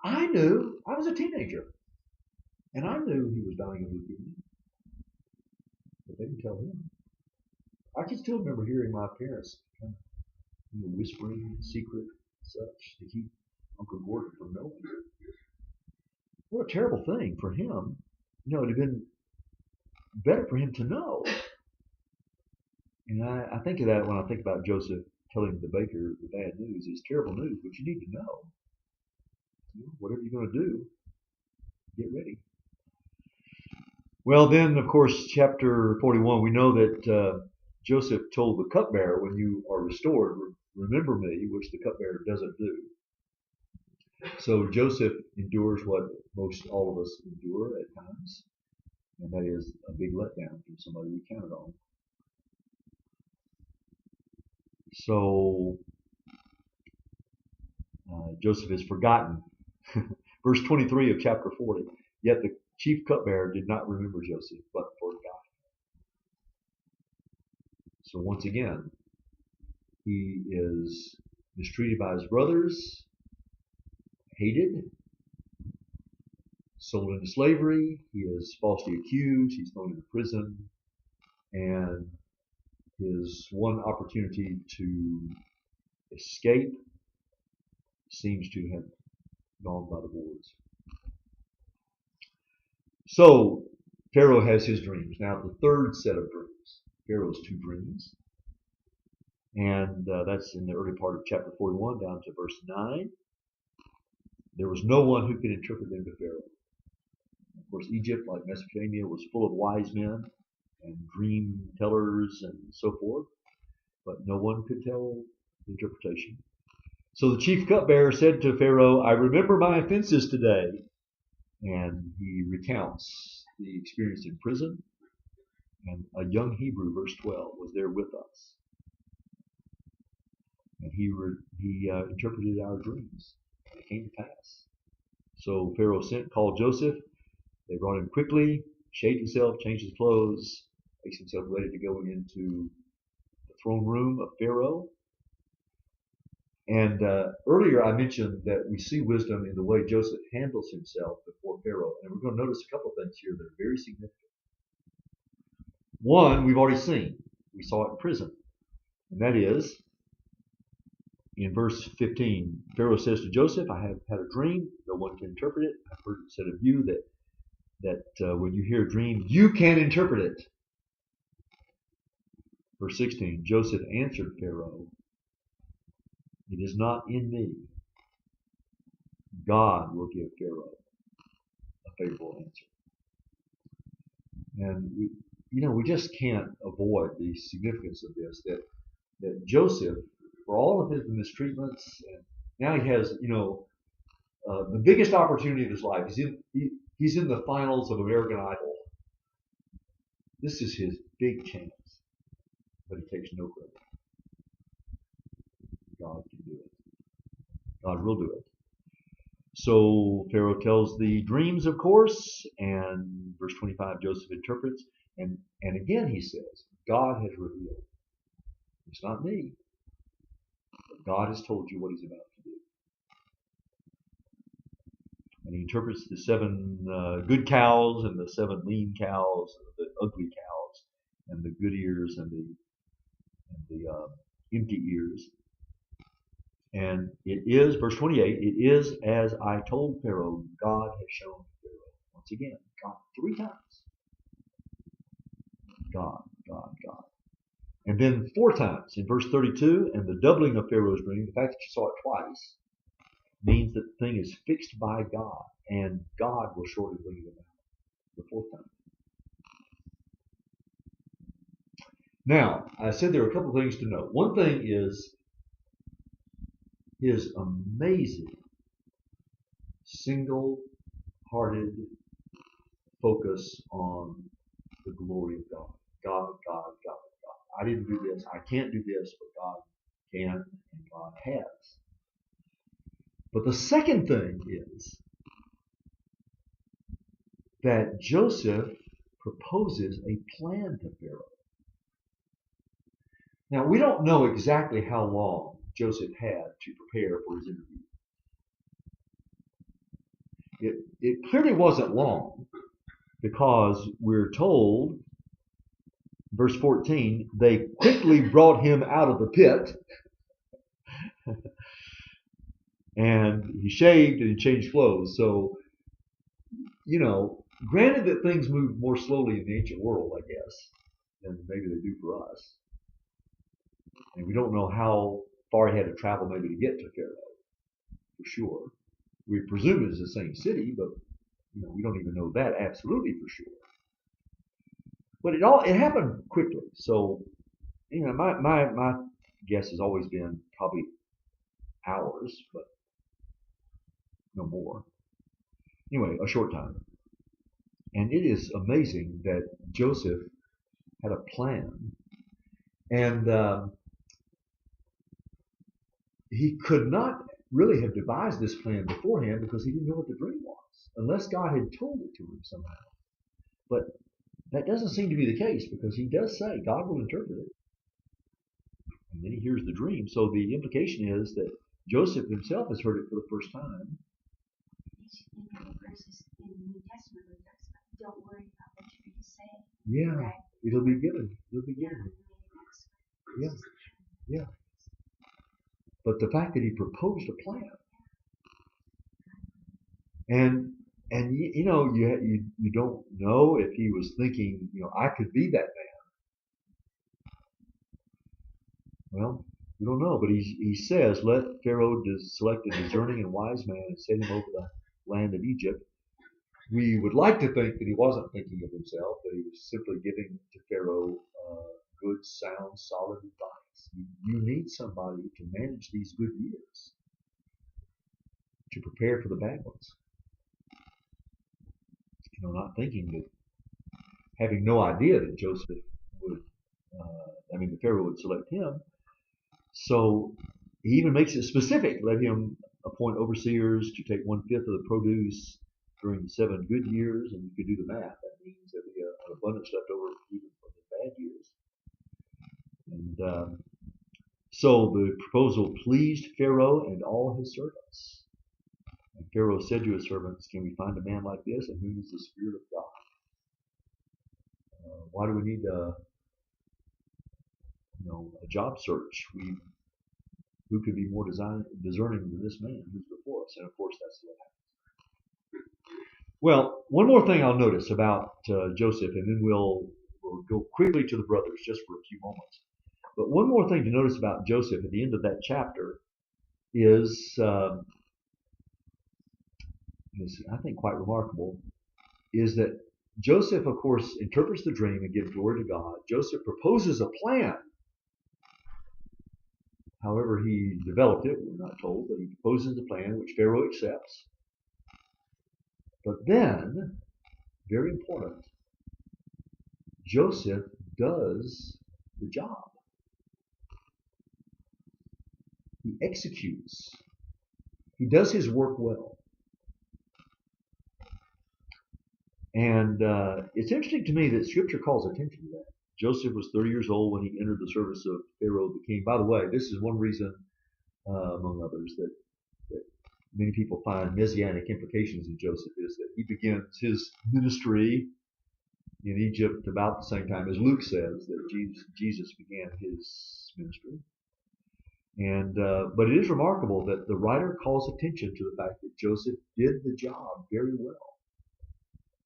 S1: I knew. I was a teenager, and I knew he was dying of leukemia, but they didn't tell him. I can still remember hearing my parents kind of whispering in secret and such to keep Uncle Gordon from knowing. What a terrible thing for him. It'd have been better for him to know. And I think of that when I think about Joseph telling the baker the bad news. It's terrible news, but you need to know. Whatever you're going to do, get ready. Well, then, of course, chapter 41, we know that Joseph told the cupbearer, when you are restored, remember me, which the cupbearer doesn't do. So Joseph endures what most all of us endure at times, and that is a big letdown from somebody we counted on. So Joseph is forgotten. Verse 23 of chapter 40. Yet the chief cupbearer did not remember Joseph, but forgot. So once again, he is mistreated by his brothers, hated, sold into slavery. He is falsely accused. He's thrown into prison. And his one opportunity to escape seems to have gone by the boards. So Pharaoh has his dreams. Now the third set of dreams. Pharaoh's two dreams. And that's in the early part of chapter 41 down to verse 9. There was no one who could interpret them to Pharaoh. Of course, Egypt, like Mesopotamia, was full of wise men and dream tellers and so forth, but no one could tell the interpretation. So the chief cupbearer said to Pharaoh, I remember my offenses today. And he recounts the experience in prison. And a young Hebrew, verse 12, was there with us. And he interpreted our dreams. And it came to pass. So Pharaoh called Joseph. They brought him quickly, shaved himself, changed his clothes, makes himself ready to go into the throne room of Pharaoh. And earlier I mentioned that we see wisdom in the way Joseph handles himself before Pharaoh. And we're going to notice a couple of things here that are very significant. One, we've already seen. We saw it in prison. And that is, in verse 15, Pharaoh says to Joseph, I have had a dream. No one can interpret it. I've heard it said of you that when you hear a dream, you can interpret it. Verse 16, Joseph answered Pharaoh, it is not in me. God will give Pharaoh a favorable answer. And we just can't avoid the significance of this, that Joseph, for all of his mistreatments, and now he has, the biggest opportunity of his life. He's in the finals of American Idol. This is his big chance, but he takes no credit. God can do it. God will do it. So Pharaoh tells the dreams, of course, and verse 25, Joseph interprets, and again he says, God has revealed. It's not me, but God has told you what he's about to do. And he interprets the 7 good cows and the 7 lean cows, the ugly cows, and the good ears and the empty ears. And it is, verse 28, it is as I told Pharaoh, God has shown Pharaoh. Once again, God 3 times. God, God, God. And then 4 times in verse 32, and the doubling of Pharaoh's dream, the fact that you saw it twice, means that the thing is fixed by God, and God will shortly bring it about the 4th time. Now, I said there are a couple of things to note. One thing is his amazing single-hearted focus on the glory of God. God, God, God, God. I didn't do this. I can't do this, but God can and God has. But the second thing is that Joseph proposes a plan to Pharaoh. Now, we don't know exactly how long Joseph had to prepare for his interview. It clearly wasn't long, because we're told, verse 14, they quickly brought him out of the pit, and he shaved and he changed clothes. So, granted that things moved more slowly in the ancient world, I guess, than maybe they do for us. And we don't know how far he had to travel maybe to get to Pharaoh, for sure. We presume it's the same city, but we don't even know that absolutely for sure. But it happened quickly. So, my guess has always been probably hours, but no more. Anyway, a short time. And it is amazing that Joseph had a plan. And he could not really have devised this plan beforehand because he didn't know what the dream was, unless God had told it to him somehow. But that doesn't seem to be the case, because he does say God will interpret it. And then he hears the dream. So the implication is that Joseph himself has heard it for the first time.
S2: Verses in the New Testament where it talks about, don't worry about what you're going to say.
S1: Yeah,
S2: Right?
S1: it'll be given. It'll be given. Yeah, yeah. But the fact that he proposed a plan, and you don't know if he was thinking, I could be that man. Well, we don't know, but he says, let Pharaoh select a discerning and wise man and set him over the land of Egypt. We would like to think that he wasn't thinking of himself, that he was simply giving to Pharaoh good, sound, solid advice. You need somebody to manage these good years, to prepare for the bad ones. Not thinking that, having no idea that Joseph would, the Pharaoh would select him. So he even makes it specific. Let him appoint overseers to take 1/5 of the produce during the 7 good years, and you could do the math. That means there'll be an abundance left over even from the bad years. And so the proposal pleased Pharaoh and all his servants. And Pharaoh said to his servants, can we find a man like this in whom is the Spirit of God? Why do we need a job search? Who could be more discerning than this man who's before us? And of course, that's what happens. Well, one more thing I'll notice about Joseph, and then we'll go quickly to the brothers just for a few moments. But one more thing to notice about Joseph at the end of that chapter is I think quite remarkable, is that Joseph, of course, interprets the dream and gives glory to God. Joseph proposes a plan. However he developed it, we're not told, but he proposes a plan which Pharaoh accepts. But then, very important, Joseph does the job. He executes. He does his work well. And it's interesting to me that Scripture calls attention to that. Joseph was 30 years old when he entered the service of Pharaoh the king. By the way, this is one reason, among others, that many people find messianic implications in Joseph, is that he begins his ministry in Egypt about the same time as Luke says that Jesus began his ministry. And but it is remarkable that the writer calls attention to the fact that Joseph did the job very well.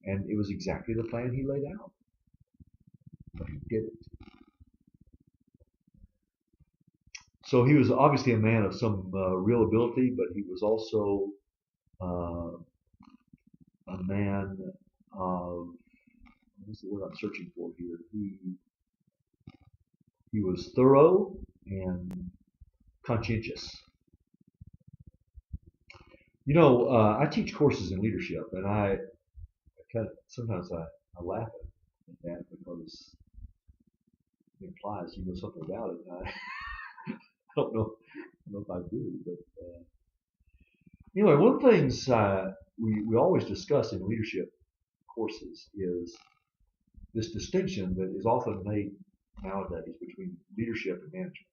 S1: And it was exactly the plan he laid out. But he did it. So he was obviously a man of some real ability, but he was also a man of, what's the word I'm searching for here? He was thorough and conscientious. You know, I teach courses in leadership, and I kind of sometimes I laugh at that because it implies you know something about it. And I don't know if I do, but anyway, one of the things we always discuss in leadership courses is this distinction that is often made nowadays between leadership and management.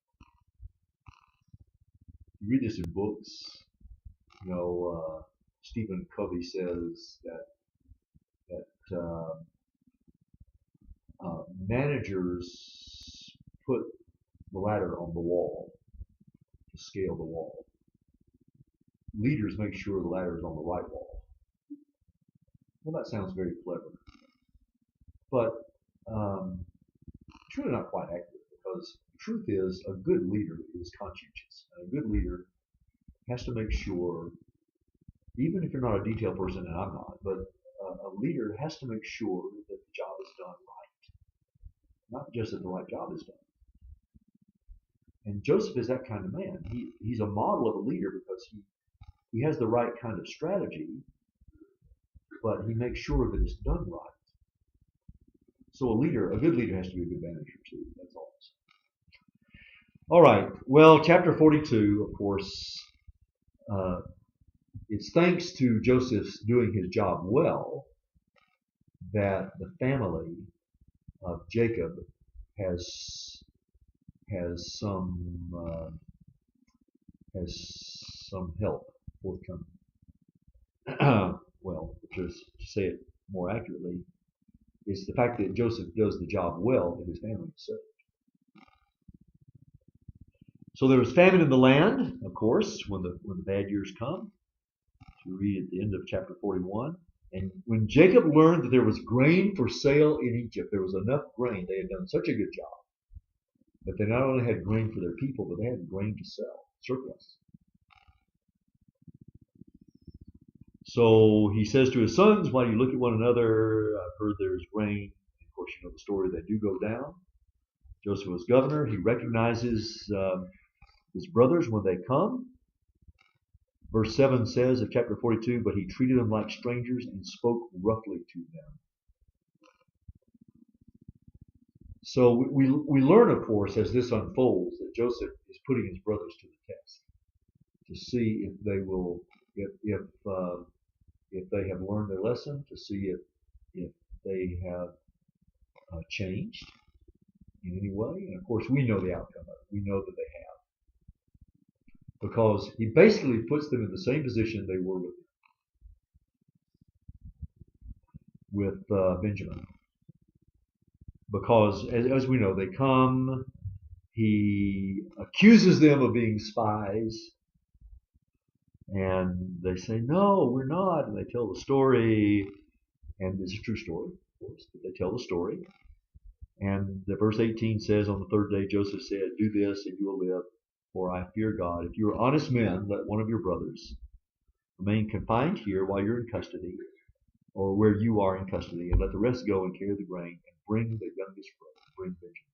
S1: You read this in books. You know, Stephen Covey says that managers put the ladder on the wall to scale the wall. Leaders make sure the ladder is on the right wall. Well, that sounds very clever, but it's really not quite accurate, because the truth is a good leader is conscientious. And a good leader has to make sure, even if you're not a detail person, and I'm not, but a leader has to make sure that the job is done right, not just that the right job is done. And Joseph is that kind of man. He's a model of a leader because he has the right kind of strategy, but he makes sure that it's done right. So a good leader has to be a good manager too. That's all. All right. Well, chapter 42, of course, it's thanks to Joseph's doing his job well that the family of Jacob has some help forthcoming. Well, just to say it more accurately, it's the fact that Joseph does the job well that his family is saved. So there was famine in the land, of course, when the bad years come. You read at the end of chapter 41. And when Jacob learned that there was grain for sale in Egypt, there was enough grain. They had done such a good job that they not only had grain for their people, but they had grain to sell, surplus. So he says to his sons, "Why do you look at one another? I've heard there's rain." Of course, you know the story. They do go down. Joseph was governor. He recognizes his brothers when they come. Verse 7 says of chapter 42, "But he treated them like strangers and spoke roughly to them." So we learn, of course, as this unfolds, that Joseph is putting his brothers to the test to see if they will, if they have learned their lesson, to see if they have changed in any way. And of course, we know the outcome of it. We know that they have, because he basically puts them in the same position they were with Benjamin. Because as we know, they come, he accuses them of being spies, and they say, "No, we're not," and they tell the story, and it's a true story, of course, but they tell the story. And the verse 18 says, "On the third day Joseph said, 'Do this and you will live, for I fear God. If you are honest men, let one of your brothers remain confined here while you're in custody, or where you are in custody, and let the rest go and carry the grain, and bring the youngest brother, bring Benjamin.'"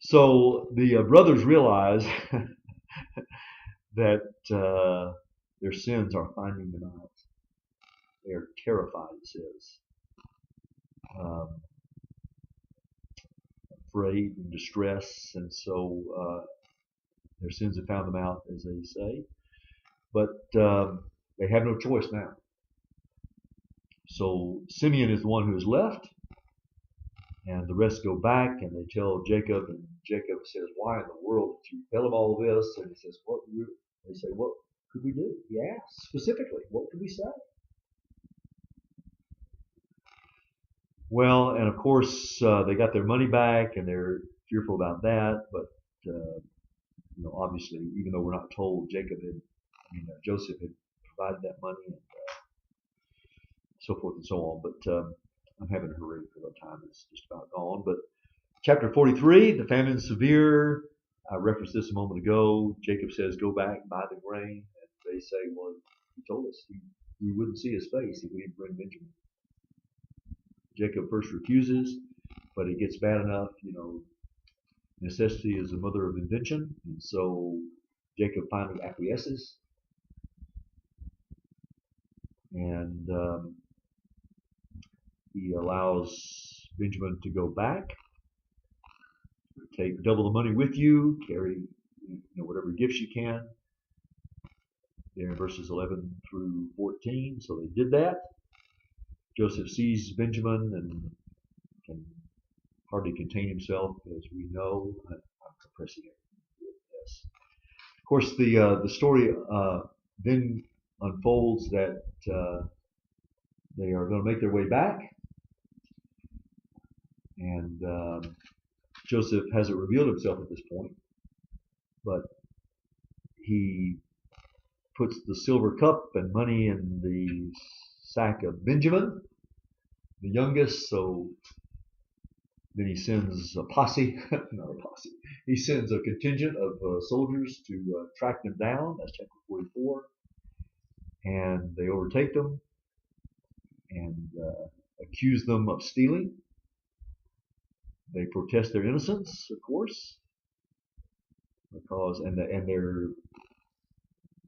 S1: So the brothers realize that their sins are finding them out. They are terrified, it says, afraid and distressed, and so their sins have found them out, as they say. But they have no choice now. So Simeon is the one who is left, and the rest go back, and they tell Jacob, and Jacob says, "Why in the world did you tell him all this?" And he says, They say, "What could we do?" He asks specifically, "What could we say?" Well, and of course, they got their money back, and they're fearful about that. But obviously, even though we're not told, Joseph had provided that money, and so forth and so on. But I'm having a hurry because our time is just about gone. But chapter 43, the famine is severe. I referenced this a moment ago. Jacob says, "Go back, buy the grain." And they say, "Well, he told us we wouldn't see his face if we didn't bring Benjamin." Jacob first refuses, but it gets bad enough, necessity is the mother of invention, and so Jacob finally acquiesces, and he allows Benjamin to go back, take double the money with you, carry whatever gifts you can. There in verses 11 through 14. So they did that. Joseph sees Benjamin and can hardly contain himself, as we know. I'm compressing it. Yes. Of course, the story then unfolds that they are going to make their way back, and Joseph hasn't revealed himself at this point, but he puts the silver cup and money in the sack of Benjamin, the youngest. So then he sends a posse, not a posse. He sends a contingent of soldiers to track them down. That's chapter 44. And they overtake them and accuse them of stealing. They protest their innocence, of course, because and their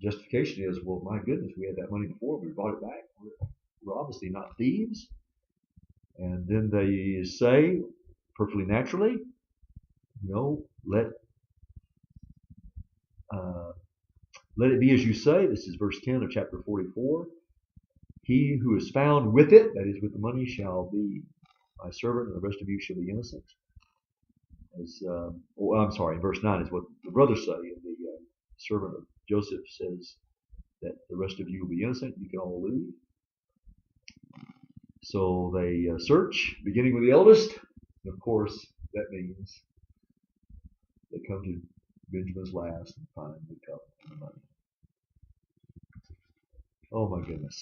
S1: justification is, well, my goodness, we had that money before, we brought it back. We're obviously not thieves. And then they say, perfectly naturally, let it be as you say. This is verse 10 of chapter 44. He who is found with it, that is with the money, shall be my servant, and the rest of you shall be innocent. Verse 9 is what the brothers say, and the servant of Joseph says that the rest of you will be innocent. You can all leave. So they search, beginning with the eldest. And of course, that means they come to Benjamin's last and find the cup and the money. Oh my goodness.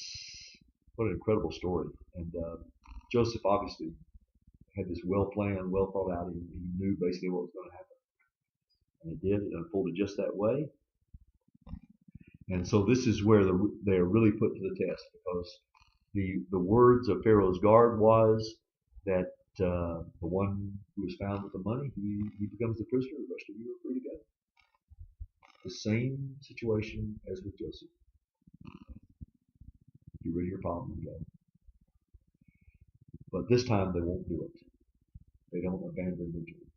S1: What an incredible story. And Joseph obviously had this well planned, well thought out. He knew basically what was going to happen. And it did. It unfolded just that way. And so this is where they are really put to the test, because the words of Pharaoh's guard was that the one who is found with the money, he becomes the prisoner. The rest of you are free to go. The same situation as with Joseph. Get rid of your problem and go. But this time they won't do it. They don't abandon Benjamin.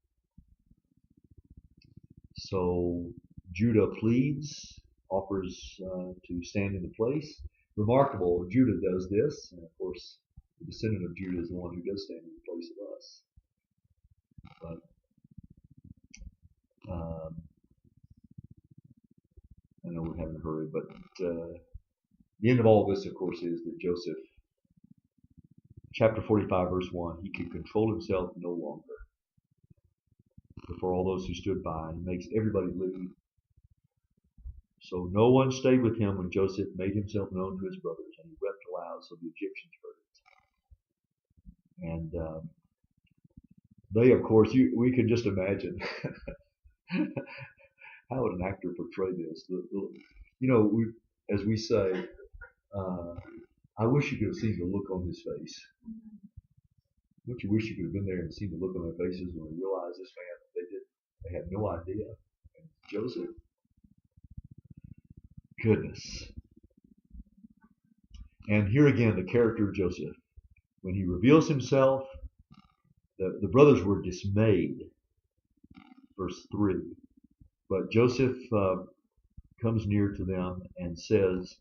S1: So Judah pleads, offers to stand in the place. Remarkable, Judah does this, and of course the descendant of Judah is the one who does stand in the place of us. But I know we're having a hurry, but the end of all this, of course, is that Joseph, chapter 45, verse 1, he can control himself no longer before all those who stood by. He makes everybody leave. So no one stayed with him when Joseph made himself known to his brothers, and he wept aloud, so the Egyptians heard it. And they, of course, we can just imagine how would an actor portray this. As we say, I wish you could have seen the look on his face. Don't you wish you could have been there and seen the look on their faces when they realized this man, they had no idea. And Joseph, goodness. And here again, the character of Joseph. When he reveals himself, the brothers were dismayed. Verse 3. But Joseph comes near to them and says,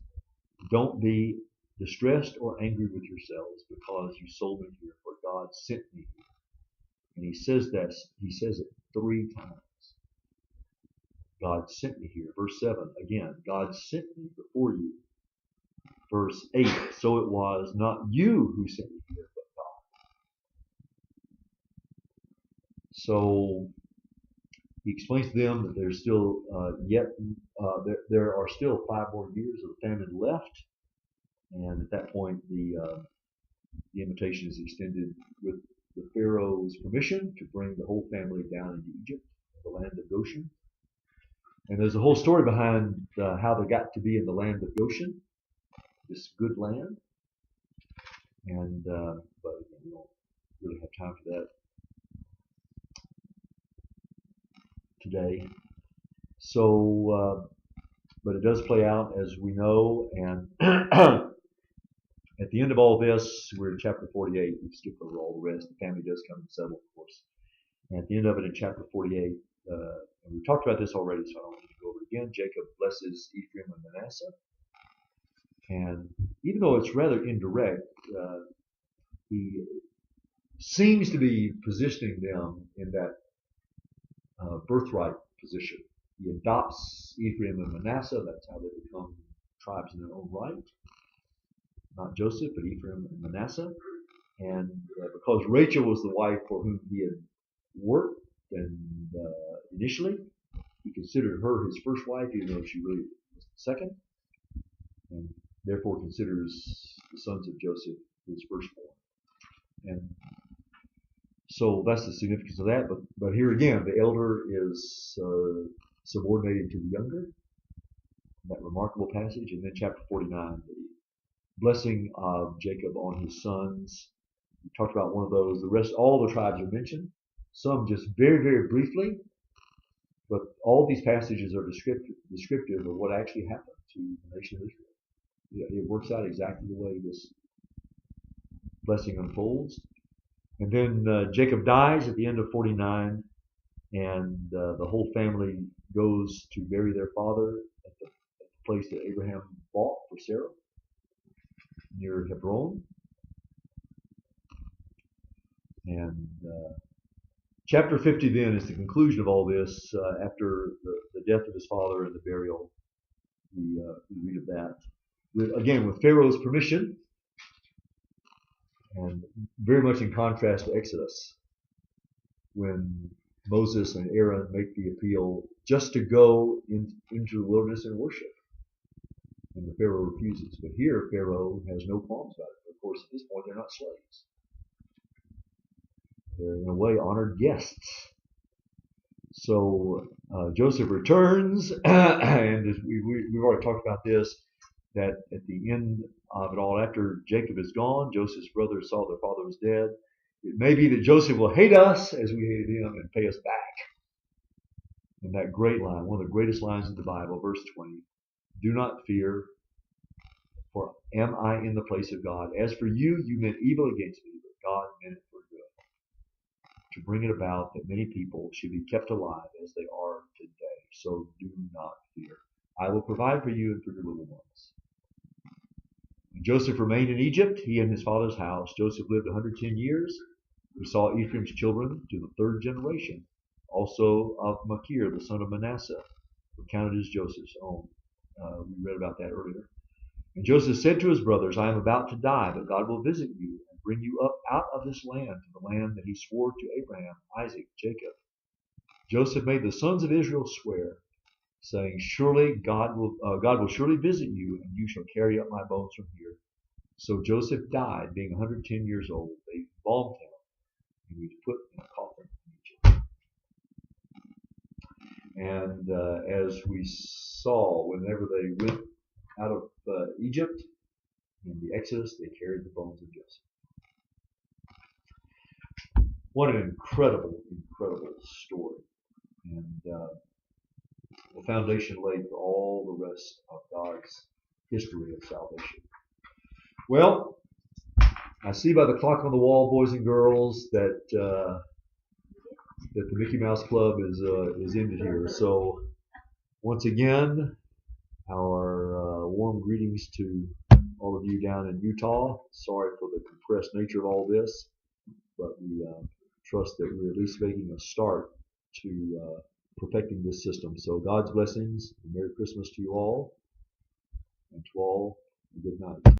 S1: don't be distressed or angry with yourselves because you sold me here, for God sent me here. And he says it 3 times. God sent me here. Verse 7, again, God sent me before you. Verse 8, so it was not you who sent me here, but God. So he explains to them that there's still there are still 5 more years of famine left, and at that point the invitation is extended with the Pharaoh's permission to bring the whole family down into Egypt, the land of Goshen. And there's a whole story behind how they got to be in the land of Goshen, this good land. And but we won't really have time for that today. So, but it does play out as we know, and at the end of all this, we're in chapter 48. We've skipped over all the rest. The family does come and settle, of course. And at the end of it, in chapter 48, and we've talked about this already, so I don't need to go over it again. Jacob blesses Ephraim and Manasseh. And even though it's rather indirect, he seems to be positioning them in that birthright position. He adopts Ephraim and Manasseh. That's how they become tribes in their own right. Not Joseph, but Ephraim and Manasseh. And because Rachel was the wife for whom he had worked and initially, he considered her his first wife, even though she really was the second, and therefore considers the sons of Joseph his firstborn. And so that's the significance of that. But here again, the elder is subordinated to the younger. That remarkable passage. And then chapter 49, the blessing of Jacob on his sons. We talked about one of those. The rest, all the tribes are mentioned. Some just very, very briefly. But all these passages are descriptive of what actually happened to the nation of Israel. It works out exactly the way this blessing unfolds. And then Jacob dies at the end of 49, and the whole family goes to bury their father at the place that Abraham bought for Sarah, near Hebron. And chapter 50 then is the conclusion of all this. After the death of his father and the burial, we read of that. Again, with Pharaoh's permission, and very much in contrast to Exodus, when Moses and Aaron make the appeal just to go into the wilderness and worship. And the Pharaoh refuses. But here, Pharaoh has no qualms about it. Of course, at this point, they're not slaves. They're, in a way, honored guests. So Joseph returns, and as we've already talked about this, that at the end of it all, after Jacob is gone, Joseph's brothers saw their father was dead. It may be that Joseph will hate us as we hated him and pay us back. And that great line, one of the greatest lines in the Bible, verse 20, do not fear, for am I in the place of God? As for you, you meant evil against me, but God meant it for good, to bring it about that many people should be kept alive as they are today. So do not fear. I will provide for you and for your little ones. Joseph remained in Egypt, he and his father's house. Joseph lived 110 years. We saw Ephraim's children to the third generation. Also of Machir, the son of Manasseh, were counted as Joseph's own. We read about that earlier. And Joseph said to his brothers, I am about to die, but God will visit you and bring you up out of this land to the land that he swore to Abraham, Isaac, Jacob. Joseph made the sons of Israel swear, saying, surely God will surely visit you, and you shall carry up my bones from here. So Joseph died, being 110 years old. They embalmed him, and he was put in a coffin in Egypt. And as we saw, whenever they went out of Egypt, in the Exodus, they carried the bones of Joseph. What an incredible, incredible story. And the foundation laid for all the rest of God's history of salvation. Well, I see by the clock on the wall, boys and girls, that the Mickey Mouse Club is ended here. So once again, our warm greetings to all of you down in Utah. Sorry for the compressed nature of all this, but we trust that we're at least making a start to perfecting this system. So God's blessings, and Merry Christmas to you all, and to all, good night.